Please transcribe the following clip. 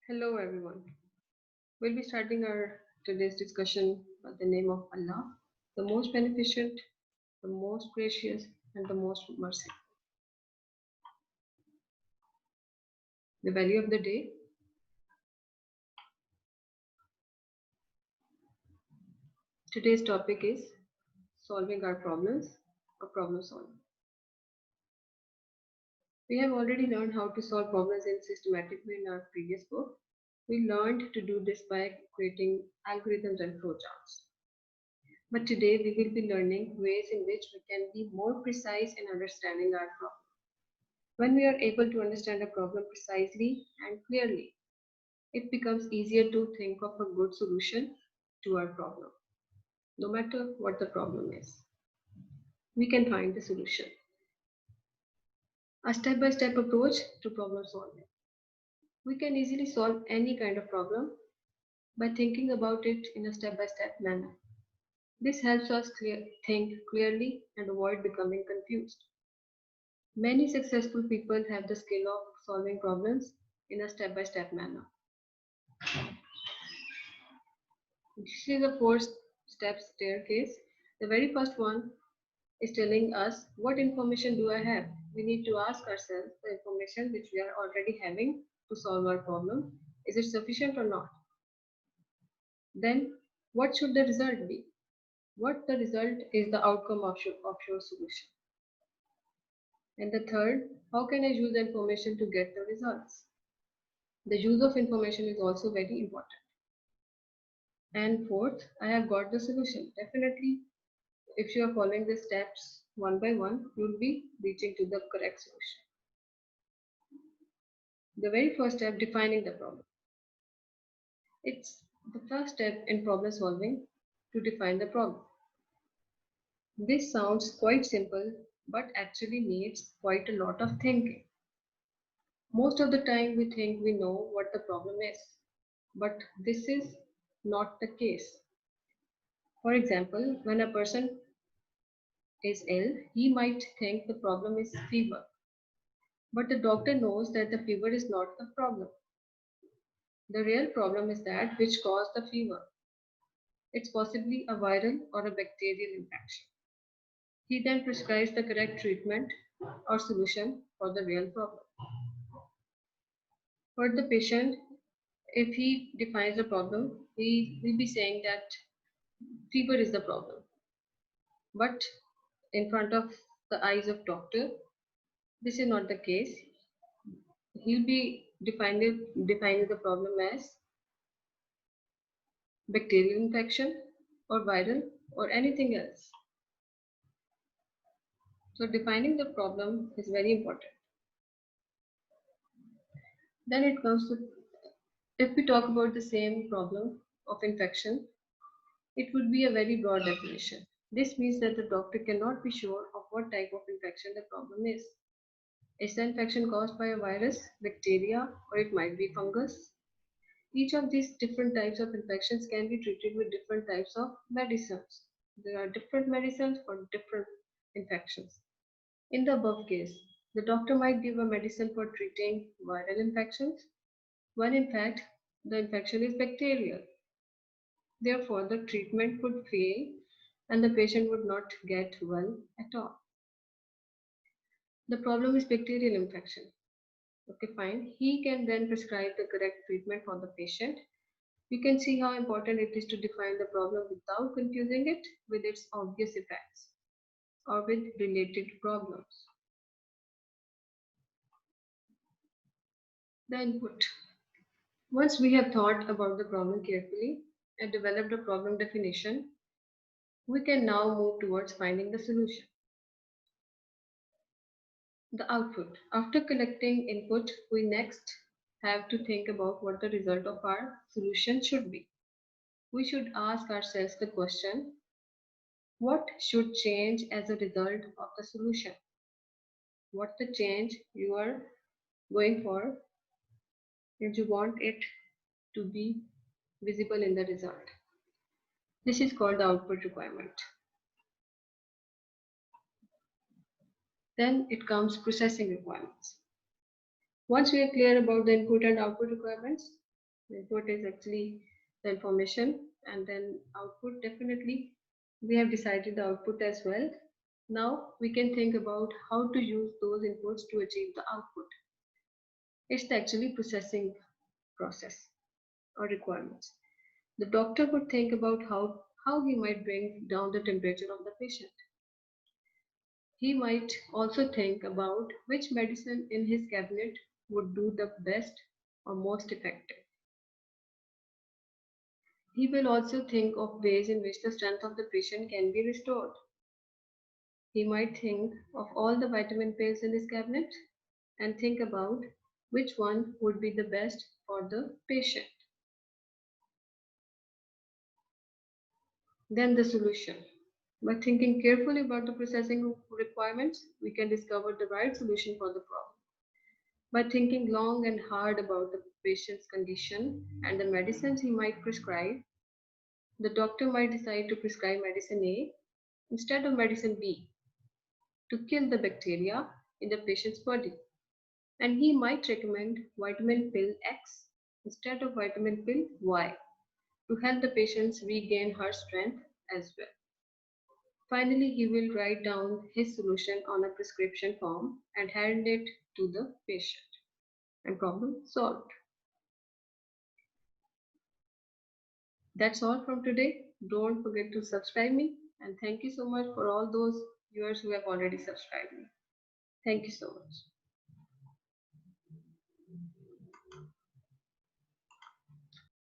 Hello everyone. We'll be starting our today's discussion by the name of Allah, the most beneficent, the most gracious, and the most merciful. The value of the day. Today's topic is solving our problems or problem solving. We have already learned how to solve problems in systematic way in our previous book. We learned to do this by creating algorithms and flowcharts. But today we will be learning ways in which we can be more precise in understanding our problem. When we are able to understand a problem precisely and clearly, it becomes easier to think of a good solution to our problem. No matter what the problem is, we can find the solution. A step-by-step approach to problem solving. We can easily solve any kind of problem by thinking about it in a step-by-step manner. This helps us think clearly and avoid becoming confused. Many successful people have the skill of solving problems in a step-by-step manner. This is a four-step staircase. The very first one is telling us what information do I have. We need to ask ourselves the information which we are already having to solve our problem. Is it sufficient or not? Then what should the result be? What the result is the outcome of your solution. And the third, how can I use the information to get the results? The use of information is also very important. And fourth, I have got the solution. Definitely, if you are following the steps one by one, you will be reaching to the correct solution. The very first step, defining the problem. It's the first step in problem solving to define the problem. This sounds quite simple, but actually needs quite a lot of thinking. Most of the time we think we know what the problem is, but this is not the case. For example, when a person is ill, he might think the problem is fever, but the doctor knows that the fever is not the problem. The real problem is that which caused the fever. It's possibly a viral or a bacterial infection. He then prescribes the correct treatment or solution for the real problem. For the patient, if he defines the problem, he will be saying that fever is the problem. But in front of the eyes of doctor, this is not the case. He'll be defining the problem as bacterial infection or viral or anything else. So defining the problem is very important. Then it comes to, if we talk about the same problem of infection, it would be a very broad definition. This means that the doctor cannot be sure of what type of infection the problem is. Is the infection caused by a virus, bacteria, or it might be fungus? Each of these different types of infections can be treated with different types of medicines. There are different medicines for different infections. In the above case, the doctor might give a medicine for treating viral infections, when in fact the infection is bacterial. Therefore, the treatment would fail and the patient would not get well at all. The problem is bacterial infection. Okay, fine. He can then prescribe the correct treatment for the patient. You can see how important it is to define the problem without confusing it with its obvious effects or with related problems. The input. Once we have thought about the problem carefully and developed a problem definition, we can now move towards finding the solution. The output. After collecting input, we next have to think about what the result of our solution should be. We should ask ourselves the question, what should change as a result of the solution? What the change you are going for and you want it to be visible in the result. This is called the output requirement. Then it comes processing requirements. Once we are clear about the input and output requirements, Input is actually the information, and then output, definitely we have decided the output as well. Now we can think about how to use those inputs to achieve the output. It's the actually processing process or requirements. The doctor would think about how he might bring down the temperature of the patient. He might also think about which medicine in his cabinet would do the best or most effective. He will also think of ways in which the strength of the patient can be restored. He might think of all the vitamin pills in his cabinet and think about which one would be the best for the patient. Then the solution. By thinking carefully about the processing requirements, we can discover the right solution for the problem. By thinking long and hard about the patient's condition and the medicines he might prescribe, the doctor might decide to prescribe medicine A instead of medicine B to kill the bacteria in the patient's body. And he might recommend vitamin pill X instead of vitamin pill Y to help the patients regain her strength as well. Finally, he will write down his solution on a prescription form and hand it to the patient. And problem solved. That's all from today. Don't forget to subscribe me, and thank you so much for all those viewers who have already subscribed me. Thank you so much.